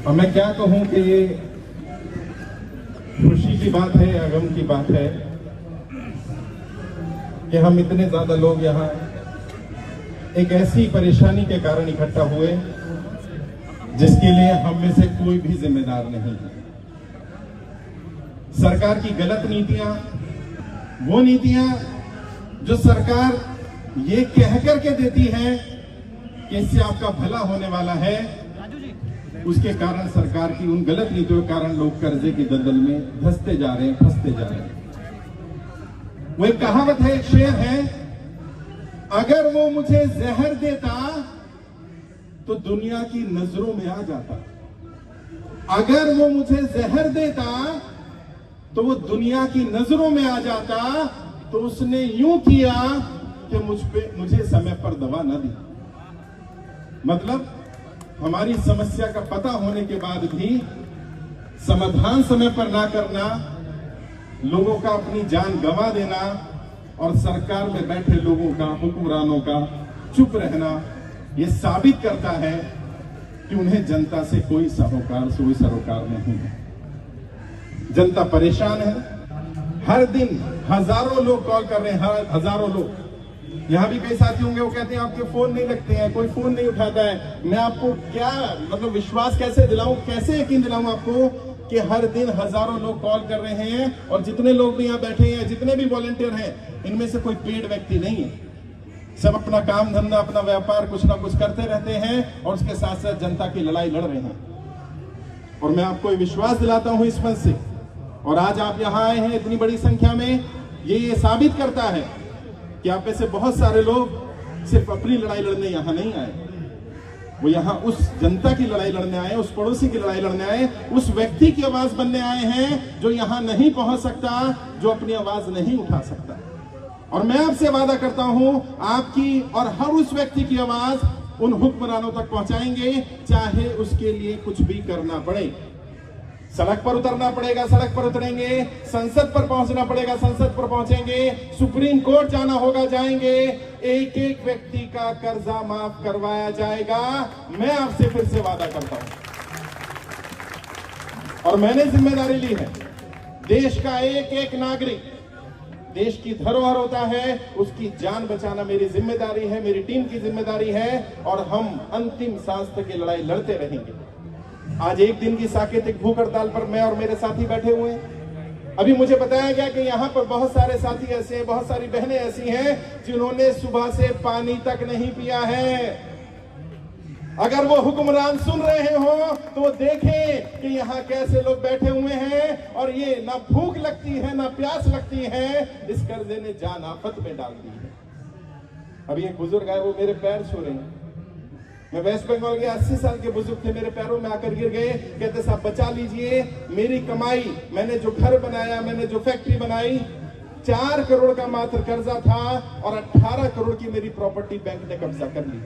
और मैं क्या कहूं कि ये खुशी की बात है या गम की बात है कि हम इतने ज्यादा लोग यहाँ एक ऐसी परेशानी के कारण इकट्ठा हुए जिसके लिए हम में से कोई भी जिम्मेदार नहीं है। सरकार की गलत नीतियां, वो नीतियां जो सरकार ये कह करके देती है कि इससे आपका भला होने वाला है, उसके कारण सरकार की उन गलत नीतियों के कारण लोग कर्जे की दलदल में धंसते जा रहे हैं, फंसते जा रहे हैं। वो एक कहावत है, एक शेर है, अगर वो मुझे जहर देता तो दुनिया की नजरों में आ जाता। अगर वो मुझे जहर देता तो वो दुनिया की नजरों में आ जाता। तो उसने यूं किया कि मुझे समय पर दवा न दी। मतलब हमारी समस्या का पता होने के बाद भी समाधान समय पर ना करना, लोगों का अपनी जान गंवा देना और सरकार में बैठे लोगों का, हुक्मरानों का चुप रहना, यह साबित करता है कि उन्हें जनता से कोई सरोकार नहीं है। जनता परेशान है। हर दिन हजारों लोग कॉल कर रहे हैं, हजारों लोग। यहां भी कई साथी होंगे, वो कहते हैं आपके फोन नहीं लगते हैं, कोई फोन नहीं उठाता है। मैं आपको क्या मतलब विश्वास कैसे दिलाऊं, कैसे यकीन दिलाऊं आपको कि हर दिन हजारों लोग कॉल कर रहे हैं और जितने लोग भी यहाँ बैठे हैं, जितने भी वॉलंटियर हैं, इनमें से कोई पेड व्यक्ति नहीं है। सब अपना काम धंधा, अपना व्यापार कुछ ना कुछ करते रहते हैं और उसके साथ साथ जनता की लड़ाई लड़ रहे हैं। और मैं आपको विश्वास दिलाता हूं इस मंच से, और आज आप यहाँ आए हैं इतनी बड़ी संख्या में, ये साबित करता है कि आप में से बहुत सारे लोग सिर्फ अपनी लड़ाई लड़ने यहाँ नहीं आए, वो यहाँ उस जनता की लड़ाई लड़ने आए, उस पड़ोसी की लड़ाई लड़ने आए, उस व्यक्ति की आवाज बनने आए हैं जो यहाँ नहीं पहुंच सकता, जो अपनी आवाज नहीं उठा सकता। और मैं आपसे वादा करता हूं, आपकी और हर उस व्यक्ति की आवाज उन हुक्मरानों तक पहुंचाएंगे, चाहे उसके लिए कुछ भी करना पड़े। सड़क पर उतरना पड़ेगा, सड़क पर उतरेंगे। संसद पर पहुंचना पड़ेगा, संसद पर पहुंचेंगे। सुप्रीम कोर्ट जाना होगा, जाएंगे। एक एक व्यक्ति का कर्जा माफ करवाया जाएगा। मैं आपसे फिर से वादा करता हूं, और मैंने जिम्मेदारी ली है। देश का एक एक नागरिक देश की धरोहर होता है, उसकी जान बचाना मेरी जिम्मेदारी है, मेरी टीम की जिम्मेदारी है, और हम अंतिम सांस तक की लड़ाई लड़ते रहेंगे। आज एक दिन की साकेतिक भूख हड़ताल पर मैं और मेरे साथी बैठे हुए हैं। अभी मुझे बताया गया कि यहाँ पर बहुत सारे साथी ऐसे हैं, बहुत सारी बहनें ऐसी हैं जिन्होंने सुबह से पानी तक नहीं पिया है। अगर वो हुक्मरान सुन रहे हो तो वो देखें कि यहाँ कैसे लोग बैठे हुए हैं, और ये ना भूख लगती है ना प्यास लगती है, इस कर्जे ने जान आफत में डाल दी है। अभी एक बुजुर्ग आए, वो मेरे पैर छू रहे हैं। मैं वेस्ट बंगाल के 80 साल के बुजुर्ग थे, मेरे पैरों में आकर गिर गए। कहते साहब बचा लीजिए, मेरी कमाई, मैंने जो घर बनाया, मैंने जो फैक्ट्री बनाई, 4 करोड़ का मात्र कर्जा था और 18 करोड़ की मेरी प्रॉपर्टी बैंक ने कब्जा कर ली।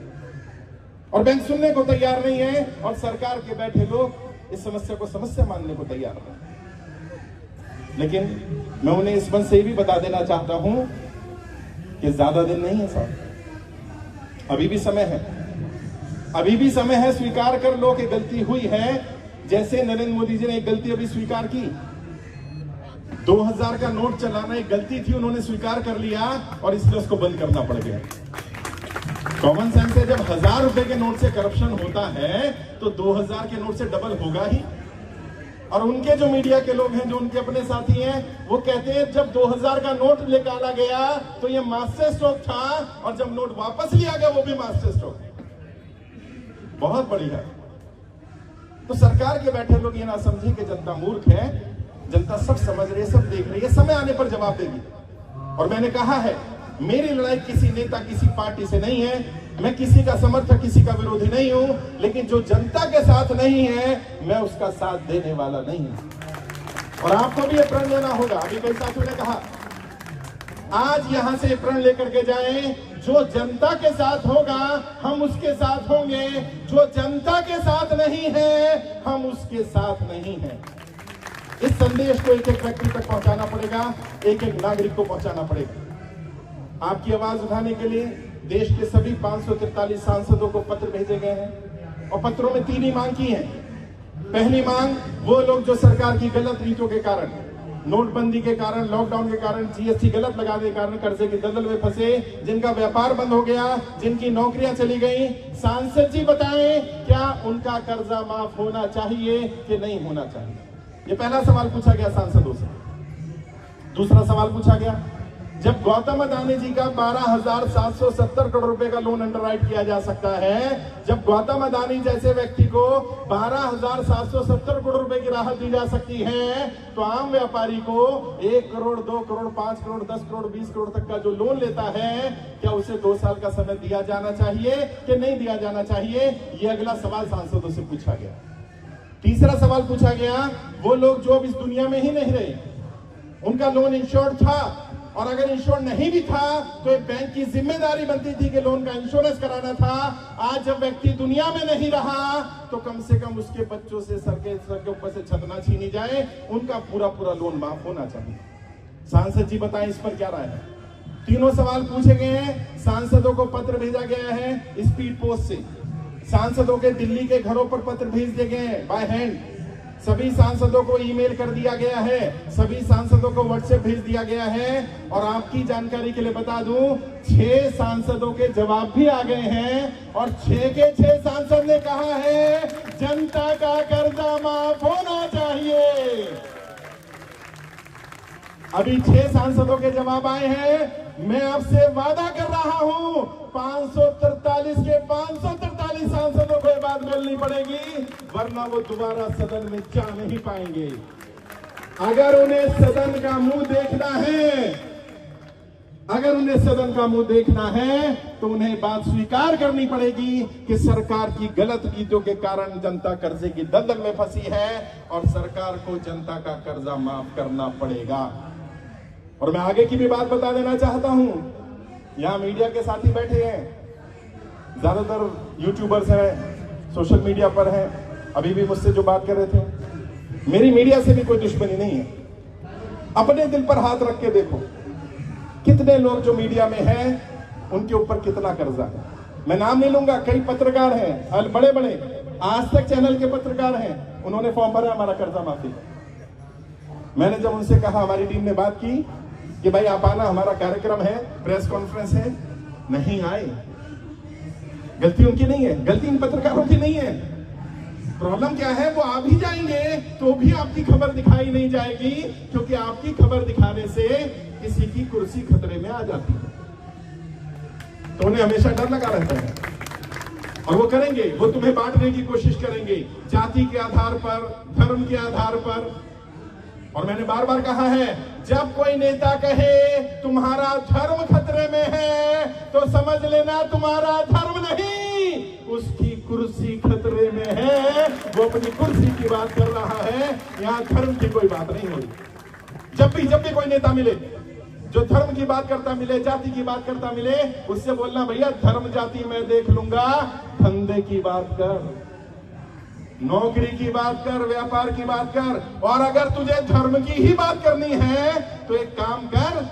और बैंक सुनने को तैयार नहीं है, और सरकार के बैठे लोग इस समस्या को समस्या मानने को तैयार नहीं। लेकिन मैं उन्हें इस मंच से ये भी बता देना चाहता हूं कि ज्यादा दिन नहीं है साहब, अभी भी समय है, अभी भी समय है। स्वीकार कर लो कि गलती हुई है। जैसे नरेंद्र मोदी जी ने एक गलती अभी स्वीकार की, 2000 का नोट चलाना एक गलती थी, उन्होंने स्वीकार कर लिया और इसलिए उसको बंद करना पड़ गया। कॉमन सेंस है, जब 1000 रुपए के नोट से करप्शन होता है तो 2000 के नोट से डबल होगा ही। और उनके जो मीडिया के लोग हैं, जो उनके अपने साथी हैं, वो कहते हैं जब 2000 का नोट निकाला गया तो ये मास्टर स्ट्रोक था, और जब नोट वापस लिया गया वो भी मास्टर स्ट्रोक। बहुत बढ़िया। तो सरकार के बैठे लोग ये ना समझें कि जनता मूर्ख है, जनता सब समझ रही है, सब देख रही है, समय आने पर जवाब देगी। और मैंने कहा है, मेरी लड़ाई किसी नेता, किसी पार्टी से नहीं है, मैं किसी का समर्थक, किसी का विरोधी नहीं हूं, लेकिन जो जनता के साथ नहीं है, मैं उसका साथ देने वाला नहीं हूं। और आपको भी ये प्रण लेना होगा। अभी कई साथियों ने कहा, आज यहां से प्रण लेकर के जाएं, जो जनता के साथ होगा हम उसके साथ होंगे, जो जनता के साथ नहीं है हम उसके साथ नहीं है। इस संदेश को एक एक व्यक्ति तक पहुंचाना पड़ेगा, एक एक नागरिक को पहुंचाना पड़ेगा। आपकी आवाज उठाने के लिए देश के सभी 543 सांसदों को पत्र भेजे गए हैं, और पत्रों में 3 ही मांग की है। पहली मांग, वो लोग जो सरकार की गलत नीतियों के कारण, नोटबंदी के कारण, लॉकडाउन के कारण, जीएसटी गलत लगाने के कारण कर्जे की दलदल में फंसे, जिनका व्यापार बंद हो गया, जिनकी नौकरियां चली गई, सांसद जी बताएं क्या उनका कर्जा माफ होना चाहिए कि नहीं होना चाहिए? ये पहला सवाल पूछा गया सांसदों से। दूसरा सवाल पूछा गया, जब गौतम अदानी जी का 12,770 करोड़ रुपए का लोन अंडरराइट किया जा सकता है, जब गौतम अदानी जैसे व्यक्ति को 12,770 करोड़ रुपए की राहत दी जा सकती है, तो आम व्यापारी को 1 करोड़, 2 करोड़, 5 करोड़, 10 करोड़, 20 करोड़ तक का जो लोन लेता है, क्या उसे 2 साल का समय दिया जाना चाहिए कि नहीं दिया जाना चाहिए? ये अगला सवाल सांसदों से पूछा गया। तीसरा सवाल पूछा गया, वो लोग जो अब इस दुनिया में ही नहीं रहे, उनका लोन इंश्योर्ड था, और अगर इंश्योर नहीं भी था तो एक बैंक की जिम्मेदारी बनती थी कि लोन का इंश्योरेंस कराना था। आज जब व्यक्ति दुनिया में नहीं रहा तो कम से कम उसके बच्चों से सर के ऊपर से छत ना छीनी जाए, उनका पूरा लोन माफ होना चाहिए। सांसद जी बताएं इस पर क्या राय है? तीनों सवाल पूछे गए हैं। सांसदों को पत्र भेजा गया है स्पीड पोस्ट से, सांसदों के दिल्ली के घरों पर पत्र भेज दिए गए हैं बाय हैंड, सभी सांसदों को ईमेल कर दिया गया है, सभी सांसदों को व्हाट्सएप भेज दिया गया है। और आपकी जानकारी के लिए बता दूं, 6 सांसदों के जवाब भी आ गए हैं और 6 के 6 सांसद ने कहा है जनता का कर्जा माफ होना चाहिए। अभी 6 सांसदों के जवाब आए हैं। मैं आपसे वादा कर रहा हूं 543 के 543 सांसदों को ये बात बोलनी पड़ेगी, वरना वो दोबारा सदन में जा नहीं पाएंगे। अगर उन्हें सदन का मुंह देखना है, अगर उन्हें सदन का मुंह देखना है तो उन्हें बात स्वीकार करनी पड़ेगी कि सरकार की गलत नीतियों के कारण जनता कर्जे की दलदल में फंसी है और सरकार को जनता का कर्जा माफ करना पड़ेगा। और मैं आगे की भी बात बता देना चाहता हूं, यहां मीडिया के साथी बैठे हैं, ज्यादातर यूट्यूबर्स हैं, सोशल मीडिया पर हैं, अभी भी मुझसे जो बात कर रहे थे, मेरी मीडिया से भी कोई दुश्मनी नहीं है। अपने दिल पर हाथ रख के देखो, कितने लोग जो मीडिया में हैं उनके ऊपर कितना कर्जा है। मैं नाम नहीं लूंगा, कई पत्रकार हैं, बड़े बड़े आज तक चैनल के पत्रकार हैं, उन्होंने फॉर्म भरा हमारा कर्जा माफी का। मैंने जब उनसे कहा, हमारी टीम ने बात की कि भाई आप आना, हमारा कार्यक्रम है, प्रेस कॉन्फ्रेंस है, नहीं आए। गलती उनकी नहीं है, गलती इन पत्रकारों की नहीं है। प्रॉब्लम क्या है, वो आ भी जाएंगे तो भी आपकी खबर दिखाई नहीं जाएगी, क्योंकि आपकी खबर दिखाने से किसी की कुर्सी खतरे में आ जाती है, तो उन्हें हमेशा डर लगा रहता है। और वो करेंगे, वो तुम्हें बांटने की कोशिश करेंगे, जाति के आधार पर, धर्म के आधार पर। और मैंने बार बार कहा है, जब कोई नेता कहे तुम्हारा धर्म खतरे में है तो समझ लेना तुम्हारा धर्म नहीं, उसकी कुर्सी खतरे में है। वो अपनी कुर्सी की बात कर रहा है, यहां धर्म की कोई बात नहीं हो रही। जब भी कोई नेता मिले जो धर्म की बात करता मिले, जाति की बात करता मिले, उससे बोलना भैया धर्म जाति मैं देख लूंगा, धंधे की बात कर, नौकरी की बात कर, व्यापार की बात कर। और अगर तुझे धर्म की ही बात करनी है तो एक काम कर,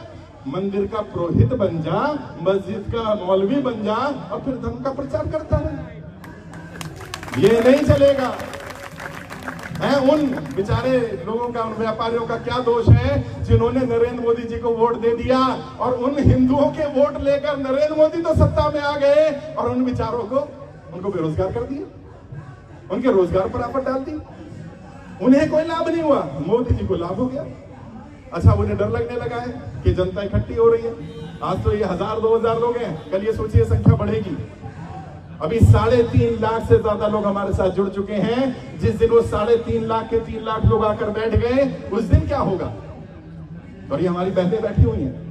मंदिर का पुरोहित बन जा, मस्जिद का मौलवी बन जा और फिर धर्म का प्रचार करता रहे। ये नहीं चलेगा। है उन बेचारे लोगों का, उन व्यापारियों का क्या दोष है जिन्होंने नरेंद्र मोदी जी को वोट दे दिया और उन हिंदुओं के वोट लेकर नरेंद्र मोदी तो सत्ता में आ गए और उन बेचारों को, उनको बेरोजगार कर दिया, उनके रोजगार पर आफत डाल दी। उन्हें कोई लाभ नहीं हुआ, मोदी जी को लाभ हो गया। अच्छा, उन्हें डर लगने लगा है कि जनता इकट्ठी हो रही है। आज तो ये 1000-2000 लोग हैं, कल ये सोचिए संख्या बढ़ेगी। अभी 3.5 लाख से ज्यादा लोग हमारे साथ जुड़ चुके हैं। जिस दिन वो 3.5 लाख के 3 लाख लोग आकर बैठ गए, उस दिन क्या होगा? और ये हमारी बहनें बैठी हुई हैं,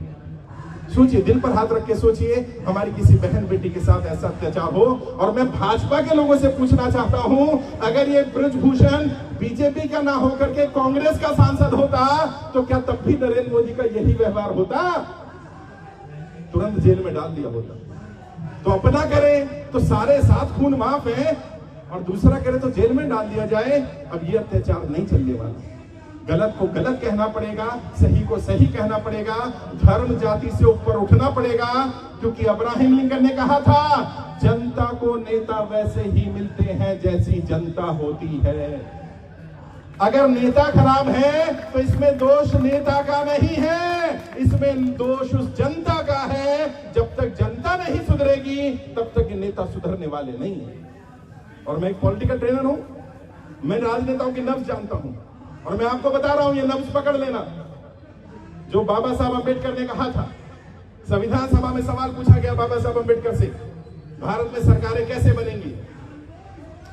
सोचिए, दिल पर हाथ रख के सोचिए, हमारी किसी बहन बेटी के साथ ऐसा अत्याचार हो। और मैं भाजपा के लोगों से पूछना चाहता हूं, अगर ये ब्रजभूषण बीजेपी का ना होकर के कांग्रेस का सांसद होता तो क्या तब भी नरेंद्र मोदी का यही व्यवहार होता? तुरंत जेल में डाल दिया होता। तो अपना करे तो सारे साथ खून माफ है, और दूसरा करे तो जेल में डाल दिया जाए। अब ये अत्याचार नहीं चलने वाला। गलत को गलत कहना पड़ेगा, सही को सही कहना पड़ेगा, धर्म जाति से ऊपर उठना पड़ेगा। क्योंकि अब्राहम लिंकन ने कहा था, जनता को नेता वैसे ही मिलते हैं जैसी जनता होती है। अगर नेता खराब है तो इसमें दोष नेता का नहीं है, इसमें दोष उस जनता का है। जब तक जनता नहीं सुधरेगी तब तक ये नेता सुधरने वाले नहीं है। और मैं एक पॉलिटिकल ट्रेनर हूं, मैं राजनेताओं की नब्ज जानता हूं और मैं आपको बता रहा हूं, ये नब्ज पकड़ लेना। जो बाबा साहब अंबेडकर ने कहा था, संविधान सभा में सवाल पूछा गया बाबा साहब अंबेडकर से, भारत में सरकारें कैसे बनेंगी?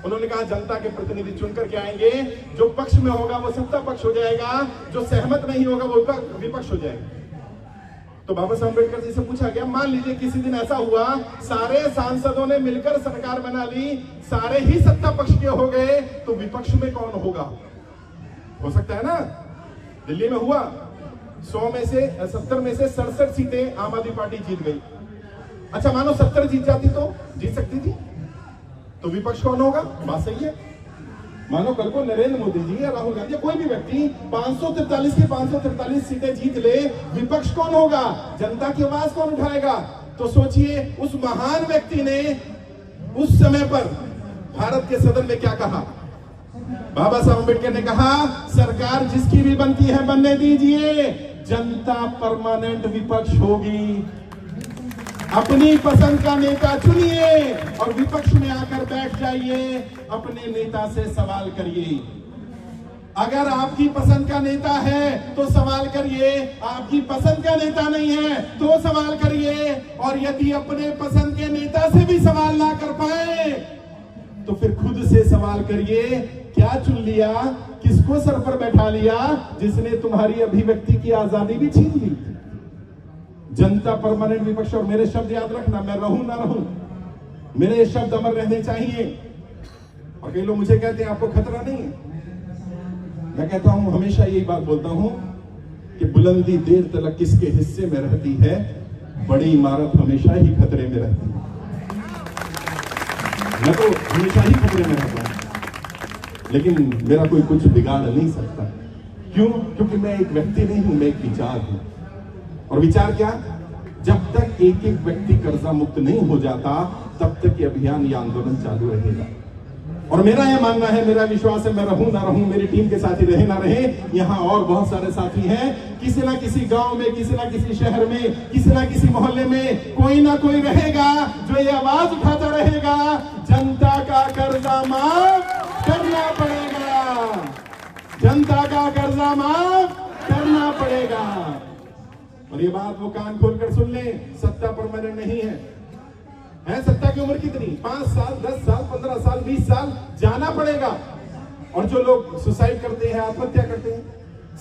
उन्होंने कहा जनता के प्रतिनिधि चुनकर के आएंगे, जो पक्ष में होगा वो सत्ता पक्ष हो जाएगा, जो सहमत नहीं होगा वो विपक्ष हो जाएगा। तो बाबा साहब अम्बेडकर जी से पूछा गया, मान लीजिए किसी दिन ऐसा हुआ, सारे सांसदों ने मिलकर सरकार बना ली, सारे ही सत्ता पक्ष के हो गए, तो विपक्ष में कौन होगा? हो सकता है ना, दिल्ली में हुआ, 100 में से 70 में से 67 सीटें आम आदमी पार्टी जीत गई। अच्छा मानो 70 जीत जाती तो जीत सकती थी, तो विपक्ष कौन होगा? बात सही है। मानो कल को नरेंद्र मोदी जी या राहुल गांधी, कोई भी व्यक्ति 543 की 543 सीटें जीत ले, विपक्ष कौन होगा? जनता की आवाज कौन उठाएगा? तो सोचिए उस महान व्यक्ति ने उस समय पर भारत के सदन में क्या कहा? बाबा साहब अम्बेडकर ने कहा, सरकार जिसकी भी बनती है बनने दीजिए, जनता परमानेंट विपक्ष होगी। अपनी पसंद का नेता चुनिए और विपक्ष में आकर बैठ जाइए, अपने नेता से सवाल करिए। अगर आपकी पसंद का नेता है तो सवाल करिए, आपकी पसंद का नेता नहीं है तो सवाल करिए। और यदि अपने पसंद के नेता से भी सवाल ना कर पाए तो फिर खुद से सवाल करिए, क्या चुन लिया, किसको सर पर बैठा लिया, जिसने तुम्हारी अभिव्यक्ति की आजादी भी छीन ली। जनता परमानेंट विपक्ष। और मेरे शब्द याद रखना, मैं रहूं ना रहूं, मेरे शब्द अमर रहने चाहिए। और कई लोग मुझे कहते हैं आपको खतरा नहीं है, मैं कहता हूं, हमेशा यही बात बोलता हूं कि बुलंदी देर तक किसके हिस्से में रहती है, बड़ी इमारत हमेशा ही खतरे में रहती है। मैं तो हमेशा ही खतरे में रहता हूं, लेकिन मेरा कोई कुछ बिगाड़ नहीं सकता। क्यों? क्योंकि मैं एक व्यक्ति नहीं हूं, मैं एक विचार हूं। और विचार क्या? जब तक एक एक व्यक्ति कर्जा मुक्त नहीं हो जाता तब तक ये अभियान, ये आंदोलन चालू रहेगा। और मेरा यह मानना है, मेरा विश्वास है, मैं रहूं ना रहूं, मेरी टीम के साथी रहे ना रहे, यहां और बहुत सारे साथी हैं, किसी ना किसी गांव में, किसी ना किसी शहर में, किसी ना किसी मोहल्ले में कोई ना कोई रहेगा जो ये आवाज उठाता रहेगा, जनता का कर्जा माफ करना पड़ेगा, जनता का कर्जा माफ करना पड़ेगा। और ये बात वो कान खोलकर सुन ले, सत्ता परमानेंट नहीं है। सत्ता की उम्र कितनी? 5 साल, 10 साल, 15 साल, 20 साल जाना पड़ेगा। और जो लोग सुसाइड करते हैं, आत्महत्या करते हैं,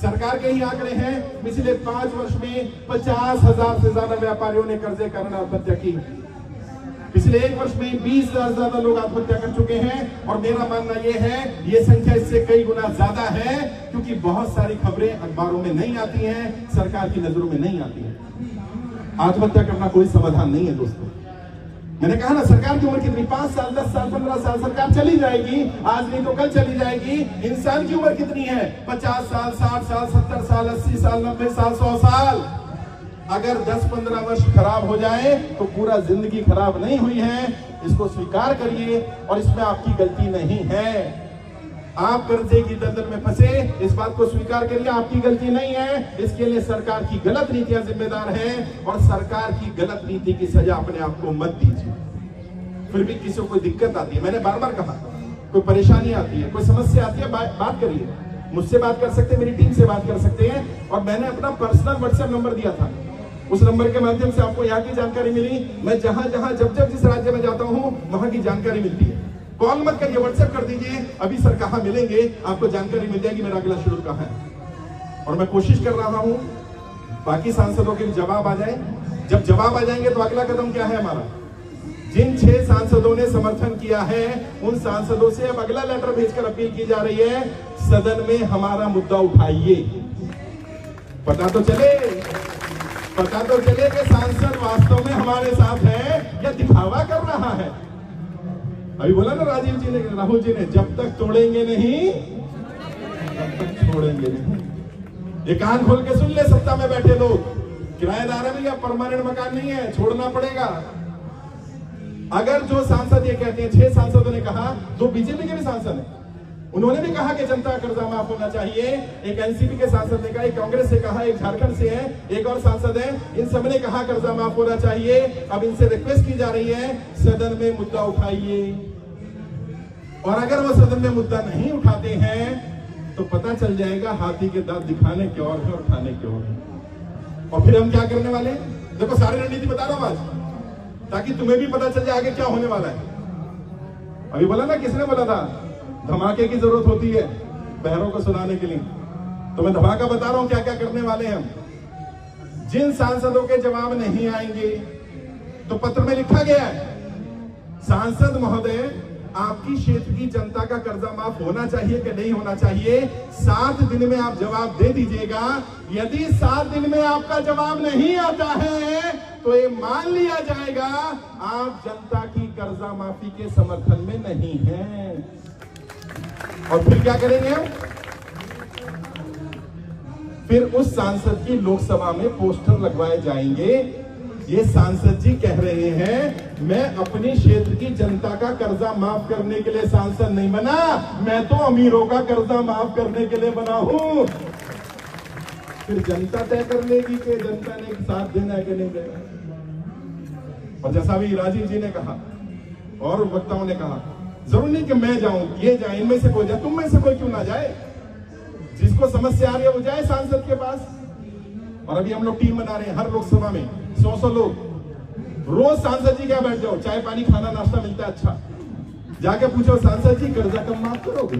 सरकार के ही आंकड़े हैं, पिछले 5 वर्ष में 50,000 से ज्यादा व्यापारियों ने कर्जे के कारण आत्महत्या की। पिछले 1 वर्ष में 20,000 से ज्यादा लोग आत्महत्या कर चुके हैं। और मेरा मानना यह है, ये संख्या इससे कई गुना ज्यादा है, क्योंकि बहुत सारी खबरें अखबारों में नहीं आती हैं, सरकार की नजरों में नहीं आती हैं। आत्महत्या करना कोई समाधान नहीं है दोस्तों। मैंने कहा ना, सरकार की उम्र कितनी? 5 साल, 10 साल, 15 साल, सरकार चली जाएगी, आज नहीं तो कल चली जाएगी। इंसान की उम्र कितनी है? 50 साल, 60 साल, 70 साल, 80 साल, 90 साल, 100 साल। अगर 10-15 वर्ष खराब हो जाए तो पूरा जिंदगी खराब नहीं हुई है, इसको स्वीकार करिए। और इसमें आपकी गलती नहीं है, आप कर्जे की दलदल में फंसे, इस बात को स्वीकार करिए, आपकी गलती नहीं है। इसके लिए सरकार की गलत नीतियां जिम्मेदार हैं, और सरकार की गलत नीति की सजा अपने आप को मत दीजिए। फिर भी किसी को कोई दिक्कत आती है, मैंने बार बार कहा, कोई परेशानी आती है, कोई समस्या आती है, बात करिए, मुझसे बात कर सकते हैं, मेरी टीम से बात कर सकते हैं। और मैंने अपना पर्सनल व्हाट्सएप नंबर दिया था, उस नंबर के माध्यम से आपको यहाँ की जानकारी मिली। मैं जहां जहां जब जब जिस राज्य में जाता हूं वहां की जानकारी मिलती है। कॉल मत करिए, व्हाट्सएप कर दीजिए, अभी सर कहां मिलेंगे, आपको जानकारी मिल जाएगी, मेरा अगला शेड्यूल कहां है। और मैं कोशिश कर रहा हूं बाकी सांसदों के जवाब आ जाए। जब जवाब आ जाएंगे तो अगला कदम क्या है हमारा? जिन 6 सांसदों ने समर्थन किया है उन सांसदों से अब अगला लेटर भेजकर अपील की जा रही है, सदन में हमारा मुद्दा उठाइए। पता तो चले कि सांसद वास्तव में हमारे साथ है या दिखावा कर रहा है। अभी बोला ना राजीव जी ने, राहुल जी ने, जब तक तोड़ेंगे नहीं तब तक छोड़ेंगे नहीं। ये कान खोल के सुन ले, सत्ता में बैठे लोग, किराएदार है भैया, परमानेंट मकान नहीं है, छोड़ना पड़ेगा। अगर जो सांसद ये कहते हैं, 6 सांसदों ने कहा, 2 बीजेपी के भी सांसद हैं, उन्होंने भी कहा कि जनता का कर्जा माफ होना चाहिए। एक एनसीपी के सांसद ने कहा, एक कांग्रेस से कहा, एक झारखंड से है, एक और सांसद है, इन सबने कहा कर्जा माफ होना चाहिए। अब इनसे रिक्वेस्ट की जा रही है सदन में मुद्दा उठाइए, और अगर वो सदन में मुद्दा नहीं उठाते हैं तो पता चल जाएगा हाथी के दांत दिखाने के और है और खाने के और है। और फिर हम क्या करने वाले हैं? देखो सारी रणनीति बता रहा हूं आज, ताकि तुम्हें भी पता चल जाए आगे क्या होने वाला है। अभी बोला ना, किसने बोला था धमाके की जरूरत होती है बहरों को सुनाने के लिए, तो मैं धमाका बता रहा हूं क्या क्या करने वाले हैं हम। जिन सांसदों के जवाब नहीं आएंगे, तो पत्र में लिखा गया है, सांसद महोदय आपकी क्षेत्र की जनता का कर्जा माफ होना चाहिए कि नहीं होना चाहिए, 7 दिन में आप जवाब दे दीजिएगा। यदि 7 दिन में आपका जवाब नहीं आता है तो ये मान लिया जाएगा आप जनता की कर्जा माफी के समर्थन में नहीं हैं। और फिर क्या करेंगे हम? फिर उस सांसद की लोकसभा में पोस्टर लगवाए जाएंगे, ये सांसद जी कह रहे हैं मैं अपने क्षेत्र की जनता का कर्जा माफ करने के लिए सांसद नहीं बना, मैं तो अमीरों का कर्जा माफ करने के लिए बना हूं। फिर जनता तय कर लेगी कि जनता ने साथ देना है कि नहीं देना। और जैसा भी राजीव जी ने कहा और वक्ताओं ने कहा, जरूर नहीं कि मैं जाऊं, ये जाए, इनमें से कोई जाए, तुम में से कोई क्यों ना जाए, जिसको समस्या आ रही है वो जाए सांसद के पास। और अभी हम लोग टीम बना रहे हैं, हर लोकसभा में 100 लोग, रोज सांसद जी क्या बैठ जाओ, चाय पानी खाना नाश्ता मिलता है, अच्छा जाके पूछो सांसद जी कर्जा कब माफ करोगे?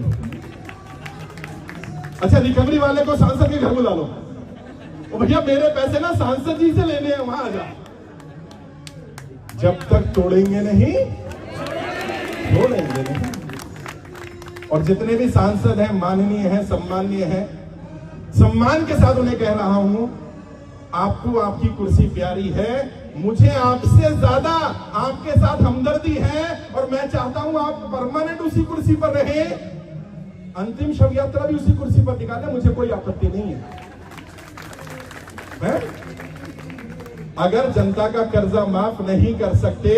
अच्छा रिकवरी वाले को सांसद के घर बुला लो, भैया मेरे पैसे ना सांसद जी से लेने हैं, वहां आ जा। जब तक तोड़ेंगे नहीं छोड़ेंगे नहीं। और जितने भी सांसद हैं माननीय हैं, सम्माननीय हैं, सम्मान के साथ उन्हें कह रहा हूं, आपको आपकी कुर्सी प्यारी है, मुझे आपसे ज्यादा आपके साथ हमदर्दी है, और मैं चाहता हूं आप परमानेंट उसी कुर्सी पर रहे, अंतिम शव यात्रा भी उसी कुर्सी पर निकाले, मुझे कोई आपत्ति नहीं है? अगर जनता का कर्जा माफ नहीं कर सकते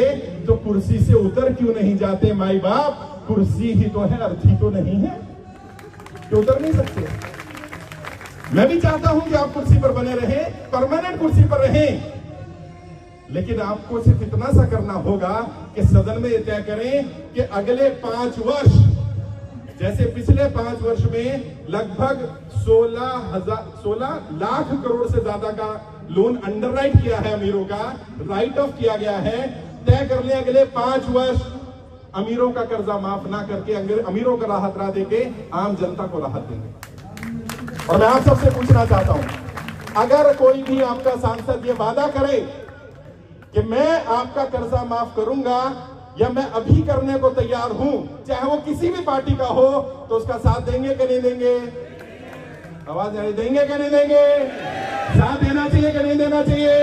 तो कुर्सी से उतर क्यों नहीं जाते माई बाप? कुर्सी ही तो है, अर्थी तो नहीं है कि उतर नहीं सकते। मैं भी चाहता हूं कि आप कुर्सी पर बने रहें, परमानेंट कुर्सी पर रहें, लेकिन आपको सिर्फ इतना सा करना होगा कि सदन में तय करें कि अगले 5 वर्ष, जैसे पिछले 5 वर्ष में लगभग 16 लाख करोड़ से ज्यादा का लोन अंडरराइट किया है, अमीरों का राइट ऑफ किया गया है, तय कर ले अगले 5 वर्ष अमीरों का कर्जा माफ ना करके अमीरों का राहत ना देके आम जनता को राहत देंगे। और मैं आप सबसे पूछना चाहता हूं, अगर कोई भी आपका सांसद ये वादा करे कि मैं आपका कर्जा माफ करूंगा या मैं अभी करने को तैयार हूं, चाहे वो किसी भी पार्टी का हो, तो उसका साथ देंगे कि नहीं देंगे? आवाज आई, देंगे कि नहीं देंगे? साथ देना चाहिए कि नहीं देना चाहिए?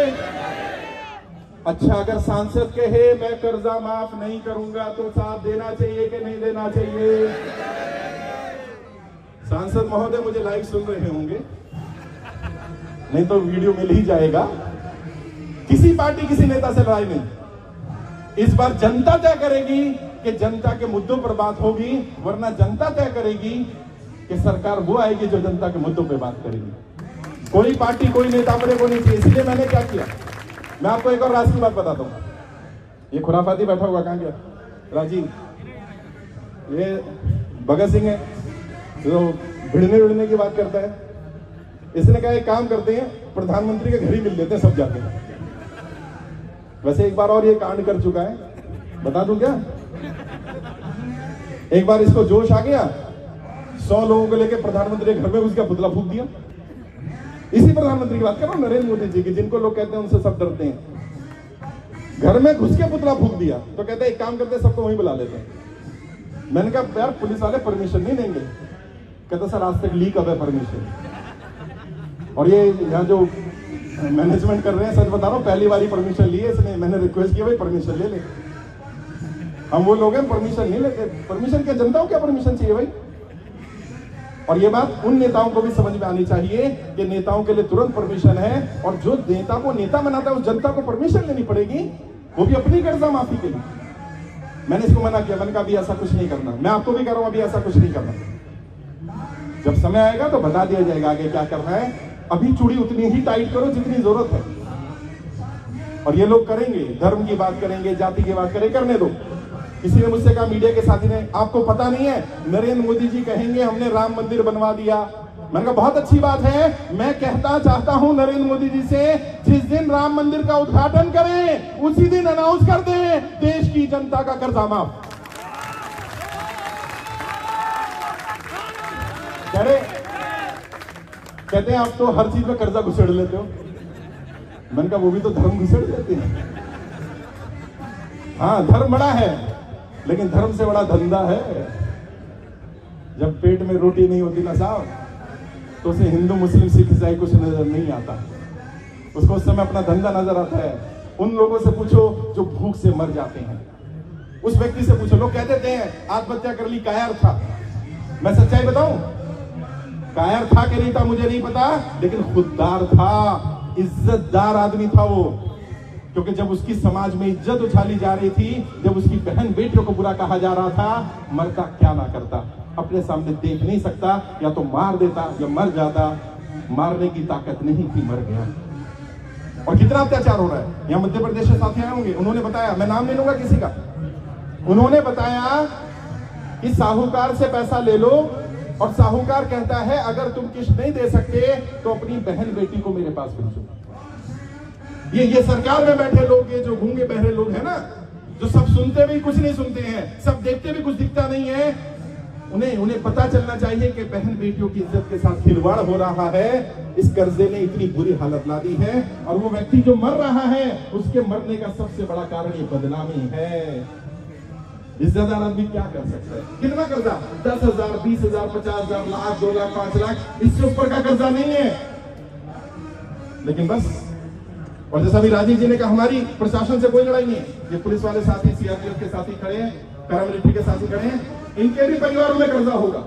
अच्छा, अगर सांसद कहे मैं कर्जा माफ नहीं करूंगा तो साथ देना चाहिए कि नहीं देना चाहिए? सांसद महोदय मुझे लाइव सुन रहे होंगे, नहीं तो वीडियो मिल ही जाएगा। किसी पार्टी किसी नेता से लड़ाई नहीं, इस बार जनता तय करेगी कि जनता के मुद्दों पर बात होगी, वरना जनता तय करेगी कि सरकार वो आएगी जो जनता के मुद्दों पर बात करेगी। कोई पार्टी कोई नेता अपने को नहीं चाहिए। इसलिए मैंने क्या किया, मैं आपको एक और राज की बात बताता हूं। ये खुराफाती बैठा हुआ कहां गया? राजीव, ये भगत सिंह है जो भिड़ने की बात करता है। इसने कहा एक काम करते हैं, प्रधानमंत्री के घर ही मिल लेते हैं सब जाके। वैसे एक बार और ये कांड कर चुका है, बता दूं क्या? एक बार इसको जोश आ गया, 100 लोगों को लेकर प्रधानमंत्री के घर में उसका पुतला फूंक दिया। इसी प्रधानमंत्री की बात कर रहा हूं, नरेंद्र मोदी जी की, जिनको लोग कहते हैं उनसे सब डरते हैं। घर में घुस के पुतला फूंक दिया, तो कहते हैं एक काम करते हैं, सबको वहीं बुला लेते हैं। मैंने कहा यार पुलिस वाले परमिशन नहीं देंगे। कहता सर आज तक लीक अब है परमिशन। और ये यहाँ जो मैनेजमेंट कर रहे हैं, सच बता रहा हूँ, पहली बार ही परमिशन ली है इसने। मैंने रिक्वेस्ट किया भाई परमिशन ले ले। हम वो लोग हैं परमिशन नहीं लेते। परमिशन क्या, जनता को क्या परमिशन चाहिए भाई? और ये बात उन नेताओं को भी समझ में आनी चाहिए कि नेताओं के लिए तुरंत परमिशन है, और जो नेता को नेता बनाता है उस जनता को परमिशन लेनी पड़ेगी, वो भी अपनी कर्जा माफी के लिए। मैंने इसको मना किया, मैंने कहा अभी ऐसा कुछ नहीं करना। मैं आपको भी कह रहा हूं अभी ऐसा कुछ नहीं करना। जब समय आएगा तो बता दिया जाएगा आगे क्या करना है। अभी चूड़ी उतनी ही टाइट करो जितनी जरूरत है। और ये लोग करेंगे, धर्म की बात करेंगे, जाति की बात करेंगे, करने दो। किसी ने मुझसे कहा, मीडिया के साथी ने, आपको पता नहीं है नरेंद्र मोदी जी कहेंगे हमने राम मंदिर बनवा दिया। मैंने कहा बहुत अच्छी बात है, मैं कहता चाहता हूं नरेंद्र मोदी जी से, जिस दिन राम मंदिर का उद्घाटन करें उसी दिन अनाउंस कर दें देश की जनता का कर्जा माफ। कहते हैं आप तो हर चीज में कर्जा घुसेड़ लेते हो। मैंने कहा वो भी तो धर्म घुसेड़ लेते हैं। हाँ, धर्म बड़ा है लेकिन धर्म से बड़ा धंधा है। जब पेट में रोटी नहीं होती ना साहब, तो उसे हिंदू मुस्लिम सिख ईसाई कुछ नजर नहीं आता, उसको उस समय अपना धंधा नजर आता है। उन लोगों से पूछो जो भूख से मर जाते हैं, उस व्यक्ति से पूछो। लोग कहते थे आत्महत्या कर ली, कायर था। मैं सच्चाई बताऊं, कायर था कि नहीं था मुझे नहीं पता, लेकिन खुददार था, इज्जतदार आदमी था वो। क्योंकि जब उसकी समाज में इज्जत उछाली जा रही थी, जब उसकी बहन बेटियों को बुरा कहा जा रहा था, मरता क्या ना करता, अपने सामने देख नहीं सकता, या तो मार देता या मर जाता। मारने की ताकत नहीं थी, मर गया। और कितना अत्याचार हो रहा है। यहाँ मध्य प्रदेश से साथी आए होंगे, उन्होंने बताया, मैं नाम नहीं लूंगा किसी का, उन्होंने बताया कि साहूकार से पैसा ले लो और साहूकार कहता है अगर तुम किस्त नहीं दे सकते तो अपनी बहन बेटी को मेरे पास भेजो। ये सरकार में बैठे लोग, ये जो गूंगे बहरे लोग हैं ना, जो सब सुनते भी कुछ नहीं सुनते हैं, सब देखते भी कुछ दिखता नहीं है, उन्हें पता चलना चाहिए कि बहन बेटियों की इज्जत के साथ खिलवाड़ हो रहा है। इस कर्जे ने इतनी बुरी हालत ला दी है, और वो व्यक्ति जो मर रहा है उसके मरने का सबसे बड़ा कारण ये बदनामी है। इज्जतदार आदमी क्या कर सकता है? कितना कर्जा? 10,000, 20,000, 50,000, लाख, 2 लाख, 5 लाख, इससे ऊपर का कर्जा नहीं है। लेकिन बस, और जैसा भी राजीव जी ने कहा, हमारी प्रशासन से कोई लड़ाई नहीं है। ये पुलिस वाले साथी, सीआरपीएफ के साथी खड़े हैं, पैरामिलिट्री के साथी खड़े हैं, इनके भी परिवारों में कर्जा होगा।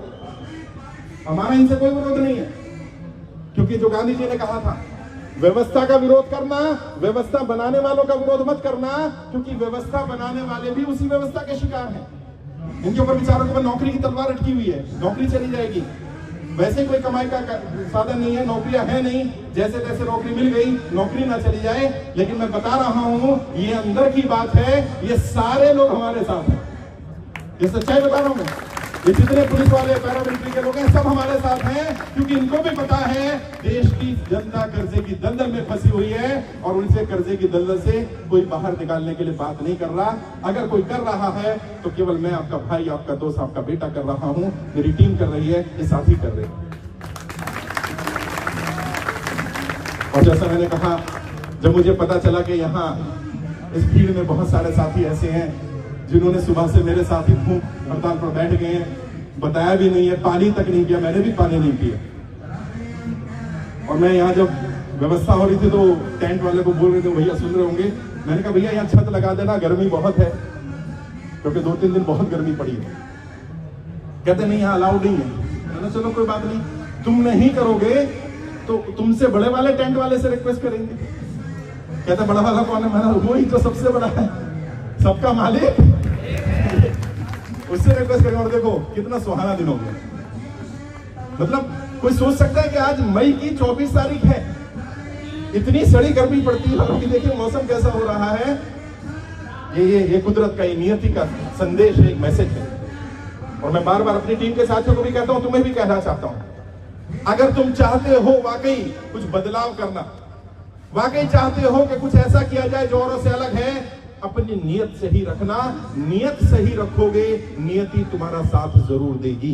हमारा इनसे कोई विरोध नहीं है, क्योंकि जो गांधी जी ने कहा था, व्यवस्था का विरोध करना, व्यवस्था बनाने वालों का विरोध मत करना, क्योंकि व्यवस्था बनाने वाले भी उसी व्यवस्था के शिकार हैं। इनके ऊपर बेचारों के ऊपर नौकरी की तलवार अटकी हुई है, नौकरी चली जाएगी। वैसे कोई कमाई का साधन नहीं है, नौकरियां है नहीं, जैसे तैसे नौकरी मिल गई, नौकरी ना चली जाए। लेकिन मैं बता रहा हूं, ये अंदर की बात है, ये सारे लोग हमारे साथ हैं। ये सच्चाई बता रहा हूं मैं। ये जितने पुलिस वाले, पैरामिलिट्री के लोग हैं, सब हमारे साथ हैं, क्योंकि इनको भी पता है देश की जनता कर्जे की दलदल में फंसी हुई है, और उनसे कर्जे की दलदल से कोई बाहर निकालने के लिए बात नहीं कर रहा। अगर कोई कर रहा है तो केवल मैं, आपका भाई, आपका दोस्त, आपका बेटा कर रहा हूं, मेरी टीम कर रही है, ये साथी कर रहे हैं। और जैसा मैंने कहा, जब मुझे पता चला कि यहाँ इस भीड़ में बहुत सारे साथी ऐसे हैं जिन्होंने सुबह से मेरे साथी भूख हड़ताल पर बैठ गए हैं, बताया भी नहीं है, पानी तक नहीं पिया, मैंने भी पानी नहीं पिया। और मैं यहाँ जब व्यवस्था हो रही थी तो टेंट वाले को बोल रहे थे, भैया सुन रहे होंगे, मैंने कहा भैया यहाँ छत लगा देना, गर्मी बहुत है, क्योंकि 2-3 दिन बहुत गर्मी पड़ी है। कहते नहीं, यहाँ अलाउड नहीं है। मैंने चलो कोई बात नहीं, तुम नहीं करोगे तो तुमसे बड़े वाले टेंट वाले से रिक्वेस्ट करेंगे। कहता बड़ा वाला कौन है? मैंने वही तो सबसे बड़ा है, सबका मालिक, उससे रिक्वेस्ट करेंगे। और देखो कितना सुहाना दिन हो गया। मतलब कोई सोच सकता है कि आज मई की 24 तारीख है, इतनी सड़ी गर्मी पड़ती है, और अभी देखिए मौसम कैसा हो रहा है। ये कुदरत का, ये नियति का संदेश है, एक मैसेज है। और मैं बार बार अपनी टीम के साथियों को भी कहता हूं, तुम्हें भी कहना चाहता हूं, अगर तुम चाहते हो वाकई कुछ बदलाव करना, वाकई चाहते हो कि कुछ ऐसा किया जाए जो औरों से अलग है, अपनी नियत सही रखना। नियत सही रखोगे, नियति तुम्हारा साथ जरूर देगी।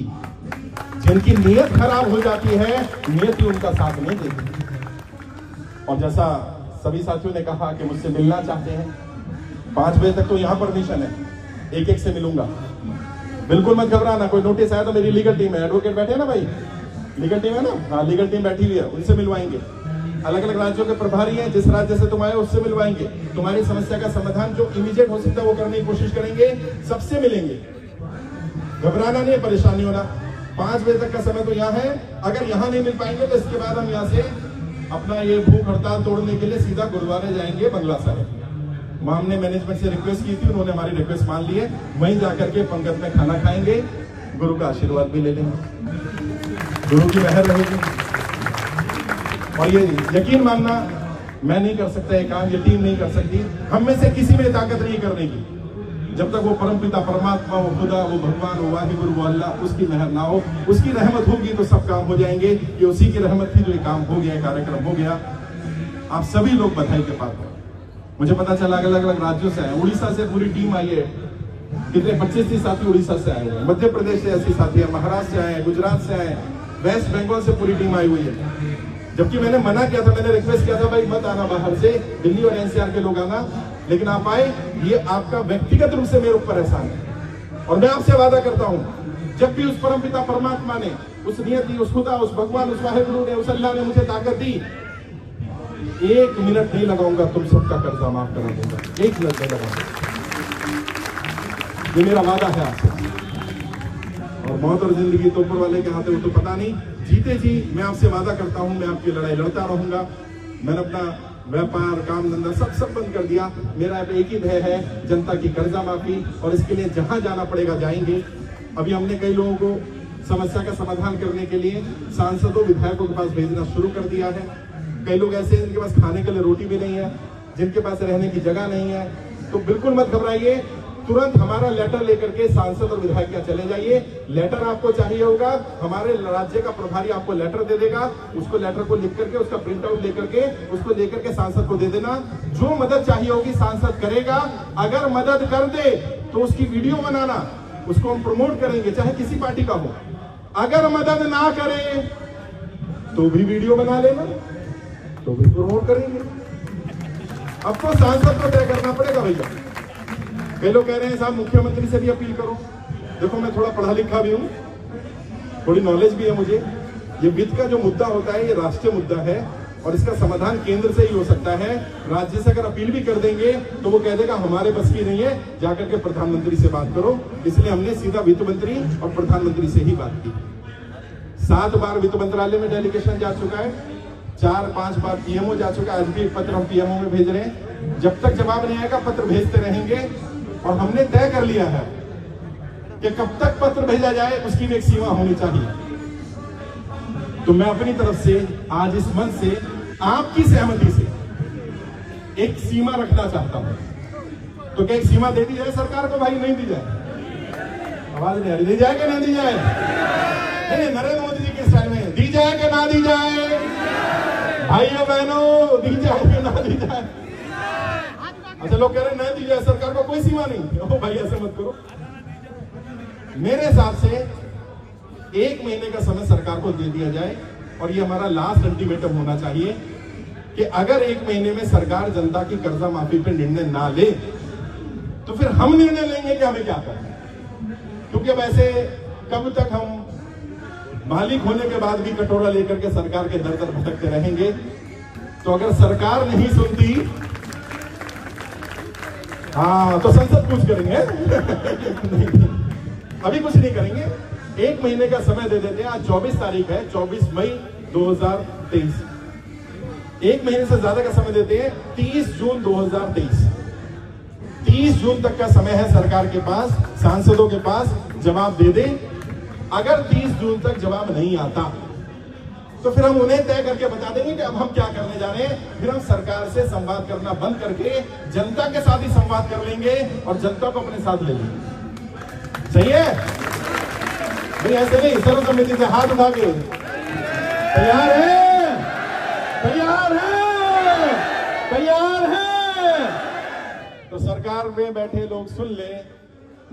जिनकी नियत खराब हो जाती है, नियति उनका साथ नहीं देगी। और जैसा सभी साथियों ने कहा कि मुझसे मिलना चाहते हैं, 5 बजे तक तो यहां परमिशन है, एक से मिलूंगा। बिल्कुल मत घबराना, कोई नोटिस आया तो मेरी लीगल टीम है, एडवोकेट बैठे ना भाई, लीगल टीम है ना, हाँ लीगल टीम बैठी हुई है, उनसे मिलवाएंगे। अलग अलग राज्यों के प्रभारी हैं, जिस राज्य से तुम आए उससे मिलवाएंगे। तुम्हारी समस्या का समाधान जो इमीडिएट हो सकता है वो करने की कोशिश करेंगे, सबसे मिलेंगे। घबराना नहीं है, परेशानी होना। 5 बजे तक का समय तो यहाँ है। अगर यहाँ नहीं मिल पाएंगे तो इसके बाद हम यहाँ से अपना ये भूख हड़ताल तोड़ने के लिए सीधा गुरुद्वारे जाएंगे, बंगला साहिब। वहां हमने मैनेजमेंट से रिक्वेस्ट की थी, उन्होंने हमारी रिक्वेस्ट मान ली है। वहीं जाकर के पंगत में खाना खाएंगे, गुरु का आशीर्वाद भी ले लेंगे। गुरु की मेहर रहेगी। और ये यकीन मानना, मैं नहीं कर सकता ये काम, ये टीम नहीं कर सकती, हम में से किसी में ताकत नहीं करने की। जब तक वो परमपिता परमात्मा, वो खुदा, वो भगवान, वो वाहिगुरु, वो अल्लाह, उसकी मेहर ना हो, उसकी रहमत होगी तो सब काम हो जाएंगे। ये उसी की रहमत थी जो ये काम हो गया, कार्यक्रम हो गया। आप सभी लोग बधाई के पात्र। मुझे पता चला अलग अलग राज्यों से आए, उड़ीसा से पूरी टीम आई है, कितने 25-30 साथी उड़ीसा से आए हैं, मध्य प्रदेश से ऐसी साथी है, महाराष्ट्र से आए, गुजरात से आए, वेस्ट बंगाल से पूरी टीम आई हुई है। जबकि मैंने मना किया था, मैंने रिक्वेस्ट किया था भाई मत आना बाहर से, दिल्ली और एनसीआर के लोग आना, लेकिन आप आए। ये आपका व्यक्तिगत रूप से मेरे ऊपर एहसान है। और मैं आपसे वादा करता हूं, जब भी उस परमपिता परमात्मा ने, उस नियति, उस खुदा, उस भगवान, उस वाहिगुरु ने, उस अल्लाह ने मुझे ताकत दी, 1 मिनट नहीं लगाऊंगा तुम सबका कर्जा माफ करा दूंगा, 1 मिनट नहीं लगाऊंगा। ये मेरा वादा है आपसे। और मौत और जिंदगी तो ऊपर वाले के हाथ है, वो तो पता नहीं। जीते जी मैं आपसे वादा करता हूं, मैं आपकी लड़ाई लड़ता रहूंगा। मैंने अपना व्यापार, काम धंधा सब बंद कर दिया। मेरा अब एक ही ध्येय है, जनता की कर्जा माफी, और इसके लिए जहां जाना पड़ेगा जाएंगे। अभी हमने कई लोगों को समस्या का समाधान करने के लिए सांसदों, विधायकों के पास भेजना शुरू कर दिया है। कई लोग ऐसे हैं जिनके पास खाने के लिए रोटी भी नहीं है, जिनके पास रहने की जगह नहीं है, तो बिल्कुल मत घबराइए, तुरंत हमारा लेटर लेकर के सांसद और विधायक क्या चले जाइए। लेटर आपको चाहिए होगा, हमारे राज्य का प्रभारी आपको लेटर दे देगा, उसको लेटर को लिख करके, उसका प्रिंट आउट लेकर के, उसको लेकर के सांसद को दे देना। जो मदद चाहिए होगी सांसद करेगा। अगर मदद कर दे तो उसकी वीडियो बनाना, उसको हम प्रमोट करेंगे, चाहे किसी पार्टी का हो। अगर मदद ना करे तो भी वीडियो बना लेना, तो भी प्रमोट करेंगे। अब तो सांसद को तय करना पड़ेगा भैया। कई लोग कह रहे हैं साहब मुख्यमंत्री से भी अपील करो। देखो मैं थोड़ा पढ़ा लिखा भी हूँ, थोड़ी नॉलेज भी है मुझे। ये वित्त का जो मुद्दा होता है ये राष्ट्रीय मुद्दा है, और इसका समाधान केंद्र से ही हो सकता है। राज्य से अगर अपील भी कर देंगे तो वो कह देगा हमारे बस की नहीं है, जाकर के प्रधानमंत्री से बात करो। इसलिए हमने सीधा वित्त मंत्री और प्रधानमंत्री से ही बात की। 7 बार वित्त मंत्रालय में डेलीगेशन जा चुका है, 4-5 बार पीएमओ जा चुका है। आज भी एक पत्र हम पीएमओ में भेज रहे हैं। जब तक जवाब नहीं आएगा पत्र भेजते रहेंगे। और हमने तय कर लिया है कि कब तक पत्र भेजा जाए उसकी भी एक सीमा होनी चाहिए। तो मैं अपनी तरफ से आज इस मंच से आपकी सहमति से एक सीमा रखना चाहता हूं। तो क्या एक सीमा दे दी जाए सरकार को? भाई नहीं दी जाए, आवाज नहीं आ रही। दी जाए कि नहीं दी जाए? नहीं, नरेंद्र मोदी जी के स्टाइल में दी जाए कि ना दी जाए? भाइयों बहनों, दी जाए कि ना दी जाए? अच्छा, लोग कह रहे हैं नहीं दी जाए, सरकार को कोई सीमा नहीं। ओ भाई ऐसे मत करो। मेरे हिसाब से 1 महीने का समय सरकार को दे दिया जाए, और ये हमारा लास्ट अल्टीमेटम होना चाहिए कि अगर 1 महीने में सरकार जनता की कर्जा माफी पे निर्णय ना ले तो फिर हम निर्णय लेंगे कि हमें क्या करना है। क्योंकि अब ऐसे कब तक हम मालिक होने के बाद भी कटोरा लेकर के सरकार के दर दर भटकते रहेंगे। तो अगर सरकार नहीं सुनती, हाँ, तो संसद कुछ करेंगे। नहीं, अभी कुछ नहीं करेंगे। 1 महीने का समय दे देते हैं। आज 24 तारीख है, 24 मई 2023। 1 महीने से ज्यादा का समय देते हैं, 30 जून 2023। 30 जून तक का समय है सरकार के पास, सांसदों के पास, जवाब दे दे। अगर 30 जून तक जवाब नहीं आता तो फिर हम उन्हें तय करके बता देंगे कि अब हम क्या करने जा रहे हैं। फिर हम सरकार से संवाद करना बंद करके जनता के साथ ही संवाद कर लेंगे और जनता को अपने साथ ले लेंगे। सही है? नहीं ऐसे नहीं, सर्वसम्मति से हाथ उठा के तैयार है? तैयार है? तैयार है? तो सरकार में बैठे लोग सुन ले,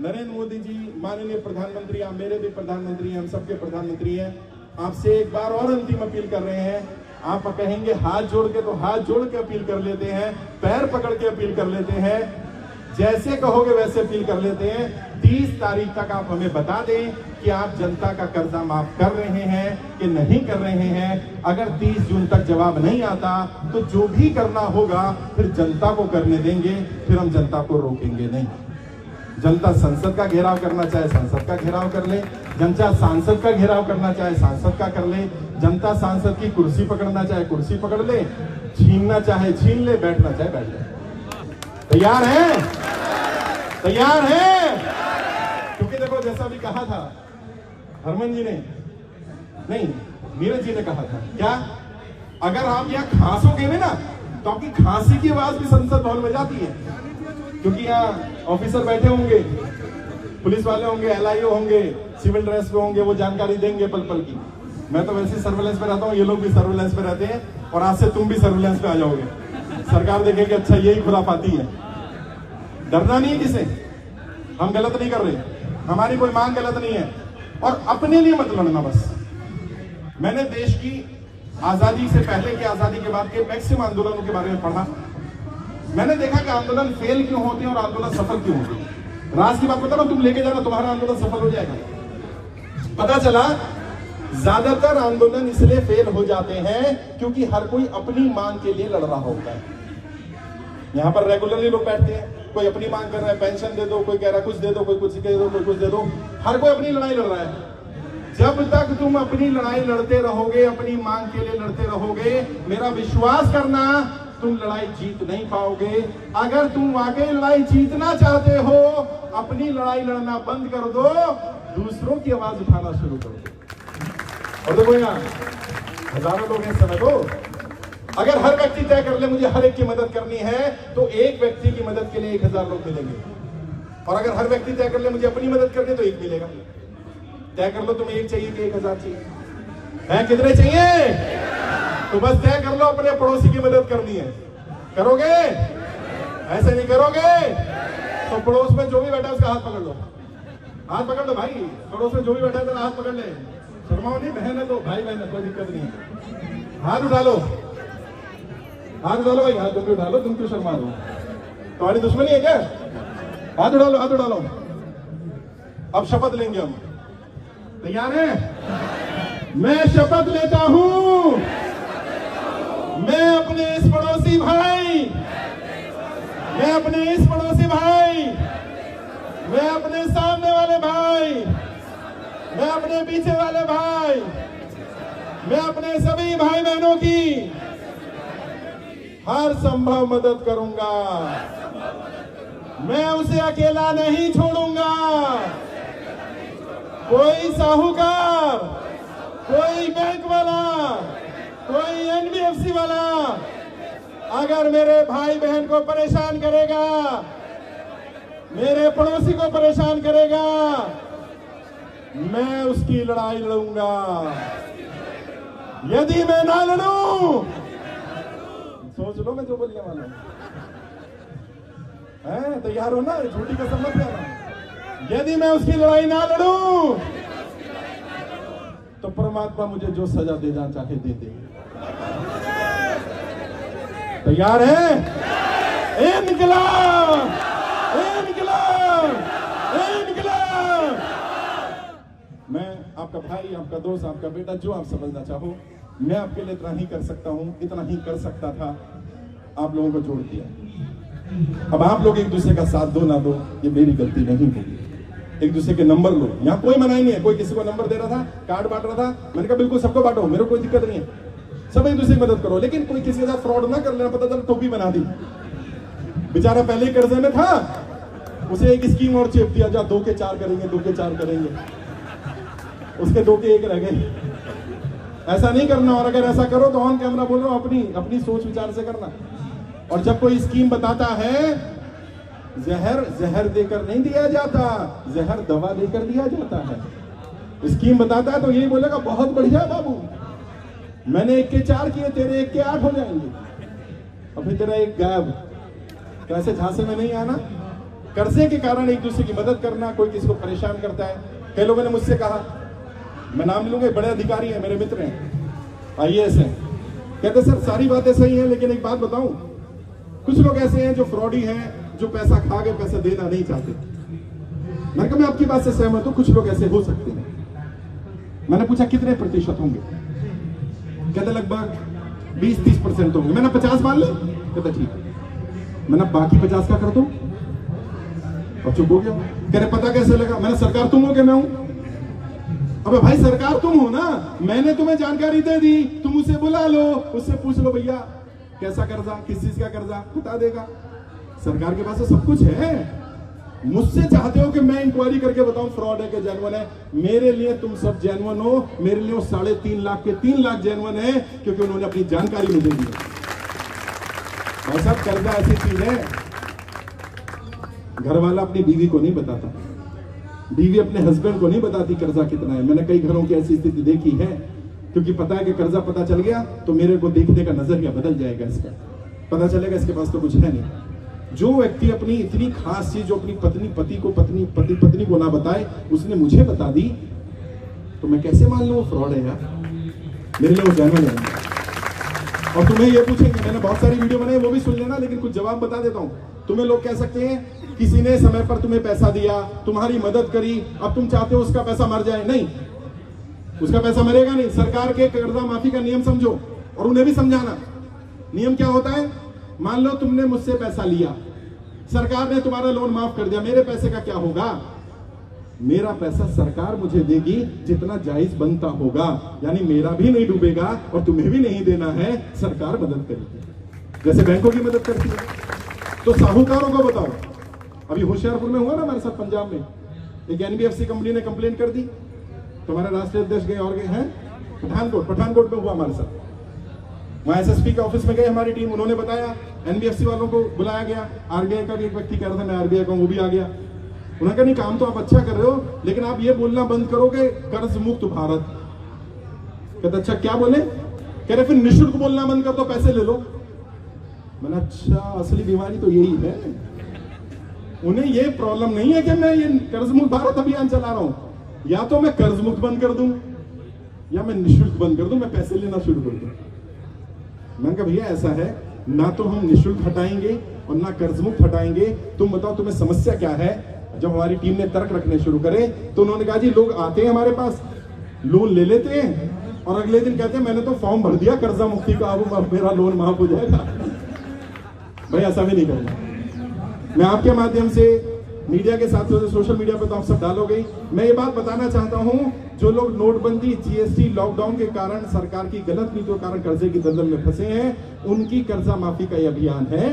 नरेंद्र मोदी जी माननीय प्रधानमंत्री, आप मेरे भी प्रधानमंत्री हैं, हम सबके प्रधानमंत्री हैं। आपसे एक बार और अंतिम अपील कर रहे हैं। आप कहेंगे हाथ जोड़ के, तो हाथ जोड़ के अपील कर लेते हैं, पैर पकड़ के अपील कर लेते हैं, जैसे कहोगे वैसे अपील कर लेते हैं। 30 तारीख तक आप हमें बता दें कि आप जनता का कर्जा माफ कर रहे हैं कि नहीं कर रहे हैं। अगर 30 जून तक जवाब नहीं आता तो जो भी करना होगा फिर जनता को करने देंगे, फिर हम जनता को रोकेंगे नहीं। जनता संसद का घेराव करना चाहे संसद का घेराव कर ले, जनता सांसद का घेराव करना चाहे सांसद का कर ले, जनता सांसद की कुर्सी पकड़ना चाहे कुर्सी पकड़ ले, छीनना चाहे छीन ले, बैठना चाहे बैठ ले। तैयार है? तैयार है? क्योंकि देखो जैसा भी कहा था हरमन जी ने, नहीं नीरज जी ने कहा था क्या, अगर आप यहाँ खांसोगे भी ना तो आपकी खांसी की आवाज भी संसद भवन में जाती है, क्योंकि यहाँ ऑफिसर बैठे होंगे, पुलिस वाले होंगे, एलआईओ होंगे, सिविल ड्रेस पे होंगे, वो जानकारी देंगे पल पल की। मैं तो वैसे ही सर्वेलेंस पे रहता हूँ, ये लोग भी सर्वेलेंस पे रहते हैं, और आज से तुम भी सर्वेलेंस पे आ जाओगे। सरकार देखेगी अच्छा यही खुराफाती है। डरना नहीं है किसे, हम गलत नहीं कर रहे, हमारी कोई मांग गलत नहीं है, और अपने लिए मत लड़ना बस। मैंने देश की आजादी से पहले के, आजादी के बाद के मैक्सिमम आंदोलनों के बारे में पढ़ा। मैंने देखा कि आंदोलन फेल क्यों होते हैं और आंदोलन सफल क्यों होते हैं। राज की बात बता रहा हूं, तुम लेके जाना, तुम्हारा आंदोलन सफल हो जाएगा। पता चला ज्यादातर आंदोलन इसलिए फेल हो जाते हैं क्योंकि हर कोई अपनी मांग के लिए लड़ रहा होता है। यहां पर रेगुलरली लोग बैठते हैं, कोई अपनी मांग कर रहा है, पेंशन दे दो, कोई कह रहा है कुछ दे दो, कोई कुछ दे दो, कोई कुछ दे दो, हर कोई अपनी लड़ाई लड़ रहा है। जब तक तुम अपनी लड़ाई लड़ते रहोगे, अपनी मांग के लिए लड़ते रहोगे, मेरा विश्वास करना तुम लड़ाई जीत नहीं पाओगे। अगर तुम वाकई लड़ाई जीतना चाहते हो, अपनी लड़ाई लड़ना बंद कर दो, दूसरों की आवाज उठाना शुरू कर दो। और देखो यहाँ हजारों लोग हैं समय को, अगर हर व्यक्ति तय कर ले मुझे हर एक की मदद करनी है, तो एक व्यक्ति की मदद के लिए 1000 लोग मिलेंगे। और अगर हर व्यक्ति तय कर ले मुझे अपनी मदद करनी, तो एक मिलेगा। तय कर लो तुम्हें 1 चाहिए कि 1000 चाहिए, है कितने चाहिए? तो बस तय कर लो अपने पड़ोसी की मदद करनी है। करोगे? ऐसे नहीं करोगे तो पड़ोस में जो भी बैठा है उसका हाथ पकड़ लो, हाथ पकड़ लो भाई। पड़ोस में जो भी बैठा है तो हाथ पकड़ ले, शर्माओ नहीं, बहन है तो भाई बहन है, कोई दिक्कत नहीं है। हाथ उठा लो, हाथ उठा लो भाई, हाथ तुम भी उठा लो, तुम क्यों शर्मा लो? तुम्हारी दुश्मनी है क्या? हाथ उठा लो, हाथ उठा लो। अब शपथ लेंगे हम, तैयार है? मैं शपथ लेता हूं, मैं अपने इस पड़ोसी भाई, मैं अपने इस पड़ोसी भाई, मैं अपने सामने वाले भाई, मैं अपने पीछे वाले भाई, मैं अपने सभी भाई बहनों की हर संभव मदद करूंगा। मैं उसे अकेला नहीं छोड़ूंगा। कोई साहूकार, कोई बैंक वाला, कोई एनबीएफसी वाला अगर मेरे भाई बहन को परेशान करेगा, मेरे पड़ोसी को परेशान करेगा, मैं उसकी लड़ाई लड़ूंगा। यदि मैं ना लड़ूं, सोच लो मैं जो बोलने वाला हूं, तैयार हो ना? झूठी कसम मत खाना। यदि मैं उसकी लड़ाई ना लड़ूं तो परमात्मा मुझे जो सजा देना चाहे दे दे। तैयार है? इनकलाब, इनकलाब, इनकलाब। मैं आपका भाई, आपका दोस्त, आपका बेटा, जो आप समझना चाहो, मैं आपके लिए इतना ही कर सकता हूं, इतना ही कर सकता था। आप लोगों को जोड़ दिया। अब आप लोग एक दूसरे का साथ दो ना दो, ये मेरी गलती नहीं होगी। एक दूसरे के नंबर लो, यहाँ कोई मनाही नहीं है। कोई किसी को नंबर दे रहा था, कार्ड बांट रहा था, मैंने कहा बिल्कुल सबको बांटो, मेरे को कोई दिक्कत नहीं है, सब एक दूसरे की मदद करो। लेकिन कोई किसी के साथ फ्रॉड ना कर लेना। पता चला टोपी बना दी, बेचारा पहले ही कर्जे में था, उसे एक स्कीम और चेप दिया, जा 2 के 4 करेंगे, 2 के 4 करेंगे, उसके 2 के 1 रह गए। ऐसा नहीं करना। और अगर ऐसा करो तो ऑन कैमरा बोल रहा हूं, अपनी सोच विचार से करना। और जब कोई स्कीम बताता है, जहर देकर नहीं दिया जाता, जहर दवा देकर दिया जाता है। स्कीम बताता है तो यही बोलेगा बहुत बढ़िया बाबू, मैंने 1 के 4 किए, तेरे 1 के 8 हो जाएंगे, और फिर तेरा 1 गायब। कैसे झांसे में नहीं आना। कर्जे के कारण एक दूसरे की मदद करना, कोई किसी को परेशान करता है। कई लोगों ने मुझसे कहा, मैं नाम लूंगा, बड़े अधिकारी हैं, मेरे मित्र हैं, IAS हैं, कहते सर सारी बातें सही हैं, लेकिन एक बात बताऊं, कुछ लोग ऐसे हैं जो फ्रॉडी हैं, जो पैसा खा के पैसा देना नहीं चाहते। मैंने कहा मैं आपकी बात से सहमत हूं, कुछ लोग ऐसे हो सकते हैं। मैंने पूछा कितने प्रतिशत होंगे? कहते लगभग 20-30% होंगे। मैंने 50 मान ले, कहते ठीक है। मैंने बाकी 50 का कर दो, और चुप हो गया। कह रहे पता कैसे लगा? मैंने सरकार तुम हो कि मैं हूं? अबे भाई सरकार तुम हो ना, मैंने तुम्हें जानकारी दे दी, तुम उसे बुला लो, उससे पूछ लो भैया कैसा कर्जा, किस चीज का कर्जा, बता देगा। सरकार के पास तो सब कुछ है। मुझसे चाहते हो कि मैं इंक्वायरी करके बताऊं फ्रॉड है कि जेन्युइन है। मेरे लिए तुम सब जेन्युइन हो, मेरे लिए 3.5 लाख के 3 लाख जेन्युइन है, क्योंकि उन्होंने अपनी जानकारी मुझे दी। भाई साहब, कर्जा ऐसी चीज है, घर वाला अपनी बीवी को नहीं बताता, बीवी अपने हस्बैंड को नहीं बताती कर्जा कितना है। मैंने कई घरों की ऐसी स्थिति देखी है, क्योंकि पता है कि कर्जा पता चल गया तो मेरे को देखने का नजरिया बदल जाएगा, इसका पता चलेगा इसके पास तो कुछ है नहीं। जो व्यक्ति अपनी इतनी खास चीज जो अपनी पत्नी को ना बताए, उसने मुझे बता दी, तो मैं कैसे मान लूं वो फ्रॉड है यार? मेरे लिए वो जेन्युइन है। और तुम्हें ये पूछेंगे, मैंने बहुत सारी वीडियो बनाई, वो भी सुन लेना, लेकिन कुछ जवाब बता देता हूं। तुम्हें लोग कह सकते हैं किसी ने समय पर तुम्हें पैसा दिया, तुम्हारी मदद करी, अब तुम चाहते हो उसका पैसा मर जाए। नहीं, उसका पैसा मरेगा नहीं। सरकार के कर्जा माफी का नियम समझो और उन्हें भी समझाना। नियम क्या होता है? मान लो तुमने मुझसे पैसा लिया, सरकार ने तुम्हारा लोन माफ कर दिया, मेरे पैसे का क्या होगा? मेरा पैसा सरकार मुझे देगी जितना जायज बनता होगा, यानी मेरा भी नहीं डूबेगा और तुम्हें भी नहीं देना है, सरकार मदद करेगी जैसे बैंकों की मदद करती है। तो साहूकारों को बताओ, अभी होशियारपुर में हुआ ना हमारे साथ, पंजाब में एक NBFC कंपनी ने कंप्लेंट कर दी, तुम्हारे राष्ट्रीय अध्यक्ष गए और गए हैं पठानकोट में हुआ हमारे साथ। वहां SSP के ऑफिस में गए हमारी टीम, उन्होंने बताया, NBFC वालों को बुलाया गया, RBI का भी एक व्यक्ति कह रहा था मैं RBI का हूं, वो भी आ गया। उन्होंने कहा नहीं, काम तो आप अच्छा कर रहे हो, लेकिन आप ये बोलना बंद करोगे कर्ज मुक्त भारत। कहते अच्छा क्या बोले? कह रहे फिर निःशुल्क बोलना बंद कर दो, पैसे ले लो। मैंने अच्छा, असली बीमारी तो यही है। उन्हें ये प्रॉब्लम नहीं है कि मैं ये कर्ज मुक्त भारत अभियान चला रहा हूं, या तो मैं कर्ज मुक्त बंद कर दूं या मैं निःशुल्क बंद कर दूं, मैं पैसे लेना शुरू कर दूं। मैंने कहा भैया ऐसा है, ना तो हम निःशुल्क हटाएंगे और ना कर्ज मुक्त हटाएंगे, तुम बताओ तुम्हें समस्या क्या है? जब हमारी टीम ने तर्क रखने शुरू करे तो उन्होंने कहा जी लोग आते हैं हमारे पास, लोन ले लेते हैं और अगले दिन कहते हैं मैंने तो फॉर्म भर दिया कर्जा मुक्ति का, अब मेरा लोन माफ हो जाएगा। भाई ऐसा भी नहीं करना। मैं आपके माध्यम से मीडिया के साथ सोशल मीडिया पे तो आप सब डालोगे, मैं ये बात बताना चाहता हूं, जो लोग नोटबंदी, GST, लॉकडाउन के कारण, सरकार की गलत नीतियों के कारण कर्जे की दलदल में फंसे हैं, उनकी कर्जा माफी का यह अभियान है।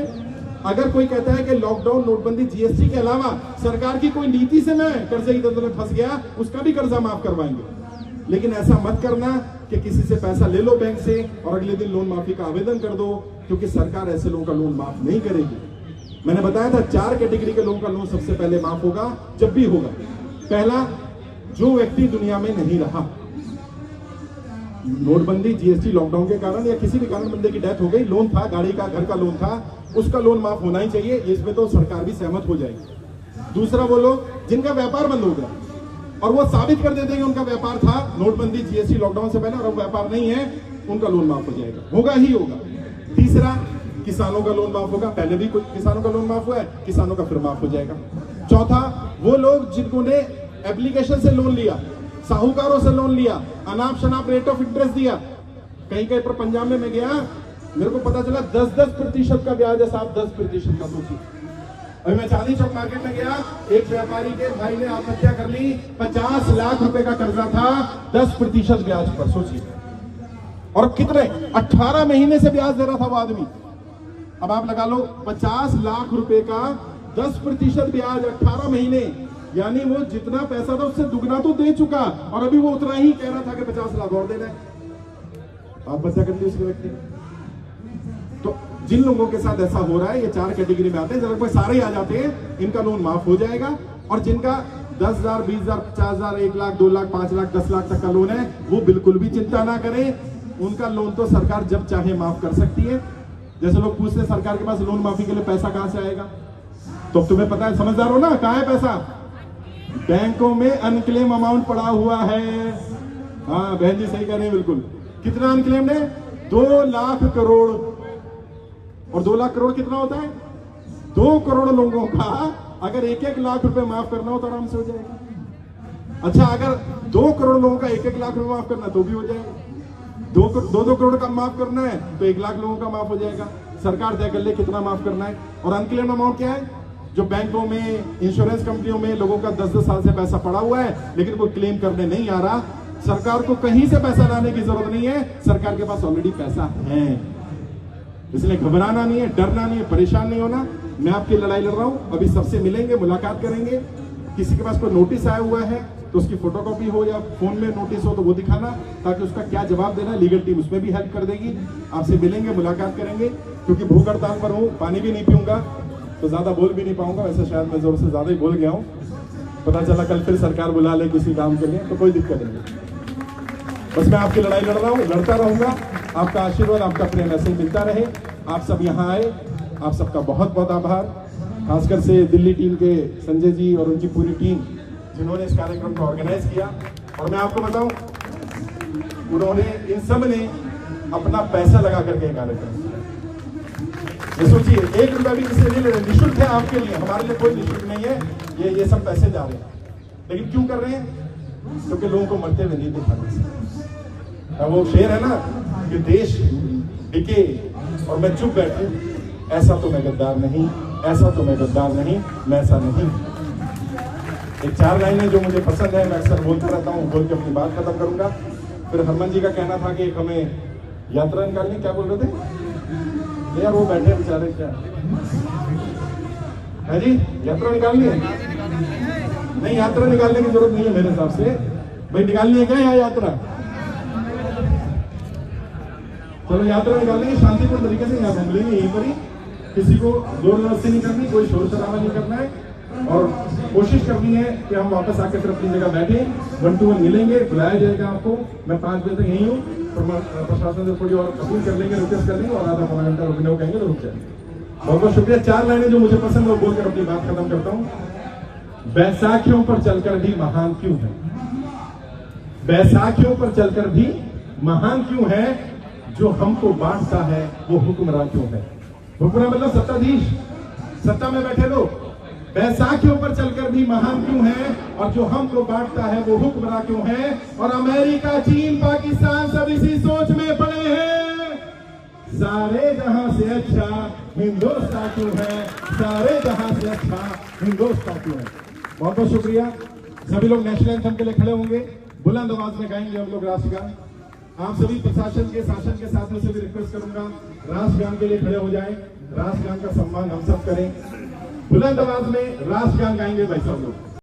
अगर कोई कहता है कि लॉकडाउन, नोटबंदी, GST के अलावा सरकार की कोई नीति से मैं कर्जे की दलदल में फंस गया, उसका भी कर्जा माफ करवाएंगे। लेकिन ऐसा मत करना कि किसी से पैसा ले लो बैंक से और अगले दिन लोन माफी का आवेदन कर दो, क्योंकि सरकार ऐसे लोगों का लोन माफ नहीं करेगी। मैंने बताया था 4 कैटेगरी के लोगों का लोन सबसे पहले माफ होगा, जब भी होगा। पहला, जो व्यक्ति दुनिया में नहीं रहा, नोटबंदी, GST, लॉकडाउन के कारण या किसी भी कारण बंदे की डेथ हो गई, लोन था, गाड़ी का, घर का लोन था, उसका लोन माफ होना ही चाहिए, इसमें तो सरकार भी सहमत हो जाएगी। दूसरा, वो लोग जिनका व्यापार बंद हो गया और वो साबित कर देते हैं कि उनका व्यापार था नोटबंदी, GST, लॉकडाउन से पहले और अब व्यापार नहीं है, उनका लोन माफ हो जाएगा, होगा ही होगा। तीसरा, किसानों का लोन माफ होगा, पहले भी कुछ किसानों का लोन माफ हुआ है, किसानों का फिर माफ हो जाएगा। चौथा, वो लोग जिन्होंने एप्लीकेशन से लोन लिया, साहूकारों से लोन लिया, अनाप शनाप रेट ऑफ इंटरेस्ट दिया, कहीं कहीं पर पंजाब में मैं गया, मेरे को पता चला 10% का ब्याज है साहब, 10% का। सोचिए, अभी मैं चांदनी चौक मार्केट में गया, एक व्यापारी के भाई ने आत्महत्या कर ली, 50 लाख रुपए का कर्जा था, 10% ब्याज पर। सोचिए, और कितने 18 महीने से ब्याज दे रहा था वो आदमी। अब आप लगा लो 50 लाख रुपए का 10% ब्याज 18 महीने, यानी वो जितना पैसा था उससे दुगना तो दे चुका और अभी वो उतना ही कह रहा था कि 50 लाख और देना है। आप बचा कर दी उसके व्यक्ति। तो जिन लोगों के साथ ऐसा हो रहा है, ये 4 कैटेगरी में आते हैं, जब सारे ही आ जाते हैं, इनका लोन माफ हो जाएगा। और जिनका 10,000, 20,000, 50,000, 1 लाख, 2 लाख, 5 लाख, 10 लाख तक का लोन है, वो बिल्कुल भी चिंता ना करें, उनका लोन तो सरकार जब चाहे माफ कर सकती है। जैसे लोग पूछते हैं सरकार के पास लोन माफी के लिए पैसा कहां से आएगा, तो तुम्हें पता है, समझदार हो ना, कहां है पैसा? बैंकों में अनक्लेम अमाउंट पड़ा हुआ है। हाँ बहन जी सही कह रहे हैं, बिल्कुल। कितना अनक्लेम्ड है? 2 लाख करोड़। और 2 लाख करोड़ कितना होता है? 2 करोड़ लोगों का अगर 1-1 लाख रुपए माफ करना हो तो आराम से हो जाएगा। अच्छा, अगर 2 करोड़ लोगों का 1-1 लाख रुपए माफ करना तो भी हो जाएगा। 2 करोड़ का माफ करना है तो 1 लाख लोगों का माफ हो जाएगा। सरकार तय कर ले कितना माफ करना है। और अनक्लेम्ड अमाउंट क्या है? जो बैंकों में, इंश्योरेंस कंपनियों में लोगों का 10-10 साल से पैसा पड़ा हुआ है, लेकिन कोई क्लेम करने नहीं आ रहा। सरकार को कहीं से पैसा लाने की जरूरत नहीं है, सरकार के पास ऑलरेडी पैसा है। इसलिए घबराना नहीं है, डरना नहीं है, परेशान नहीं होना। मैं आपकी लड़ाई लड़ रहा हूं। अभी सबसे मिलेंगे, मुलाकात करेंगे। किसी के पास कोई नोटिस आया हुआ है तो उसकी फोटोकॉपी हो या फोन में नोटिस हो तो वो दिखाना, ताकि उसका क्या जवाब देना है लीगल टीम उसमें भी हेल्प कर देगी। आपसे मिलेंगे, मुलाकात करेंगे। क्योंकि भूख हड़ताल पर हूँ, पानी भी नहीं पीऊंगा तो ज्यादा बोल भी नहीं पाऊंगा। वैसे शायद मैं जोर से ज्यादा ही बोल गया हूँ। पता चला कल फिर सरकार बुला ले किसी काम के लिए तो कोई दिक्कत नहीं। बस मैं आपकी लड़ाई लड़ रहा हूँ, लड़ता रहूंगा। आपका आशीर्वाद, आपका प्रेम ऐसे ही मिलता रहे। आप सब यहाँ आए, आप सबका बहुत बहुत आभार। खासकर से दिल्ली टीम के संजय जी और उनकी पूरी टीम जिन्होंने इस कार्यक्रम को ऑर्गेनाइज किया। और मैं आपको बताऊं, उन्होंने इन सब ने अपना पैसा लगा करके कार्यक्रम किया। ये सोचिए, 1 रुपया भी किसी नहीं ले रहे, निःशुल्क है आपके लिए, हमारे लिए कोई निःशुल्क नहीं है। ये सब पैसे जा रहे हैं, लेकिन क्यों कर रहे हैं? क्योंकि लोगों को मरते हुए नहीं दिखाना। वो शेर है ना कि देश बिके और मैं चुप बैठूं, ऐसा तो मैं गद्दार नहीं, ऐसा तो मैं गद्दार नहीं, मैं ऐसा नहीं। एक 4 लाइनें जो मुझे पसंद है, मैं अक्सर बोलता रहता हूँ, बोल के अपनी बात खत्म करूंगा। फिर हनुमान जी का कहना था कि हमें यात्रा निकालनी, क्या बोल रहे थे यार? वो बैठे बेचारे, क्या है जी? यात्रा निकालनी है? नहीं, यात्रा निकालने की जरूरत नहीं है मेरे हिसाब से। भाई निकालनी है क्या यहाँ यात्रा? चलो यात्रा निकालेंगे, शांतिपूर्ण तरीके से यहाँ घूम लेंगे यहीं पर ही। किसी को जोर जबरदस्ती नहीं करनी, कोई शोर शराबा नहीं करना है। और कोशिश करनी है कि हम वापस आके फिर अपनी जगह बैठे, 1 to 1 मिलेंगे, बुलाया जाएगा आपको। मैं 5 बजे तक यहीं हूँ। प्रशासन से थोड़ी और अपील कर लेंगे, रिक्वेस्ट कर लेंगे, और आधा पौना घंटा रुकने को कहेंगे तो रुक जाएंगे। बहुत बहुत शुक्रिया। 4 लाइनें जो मुझे पसंद है वो बोलकर अपनी बात खत्म करता हूँ। बैसाखियों पर चलकर भी महान क्यों है? बैसाखियों पर चलकर भी महान क्यों है? जो हमको बांटता है वो हुक्मरान क्यों है? हुक्मरान मतलब सत्ताधीश, सत्ता में बैठे लोग। बैसाखियों पर चलकर भी महान क्यों है? और जो हमको बांटता है वो हुक्मरान क्यों है? और अमेरिका, चीन, पाकिस्तान सब इसी सोच में पड़े हैं। सारे जहां से अच्छा हिंदुस्तान क्यों है? सारे जहां से अच्छा हिंदुस्तान क्यों है? बहुत बहुत शुक्रिया। सभी लोग नेशनल एंथम के लिए खड़े होंगे, बुलंद आवाज में गाएंगे हम लोग राष्ट्रगान। आप सभी प्रशासन के, शासन के साथियों से भी रिक्वेस्ट करूंगा, राष्ट्रगान के लिए खड़े हो जाएं। राष्ट्रगान का सम्मान हम सब करें। बुलंद आवाज में राष्ट्रगान गाएंगे भाई सब लोग।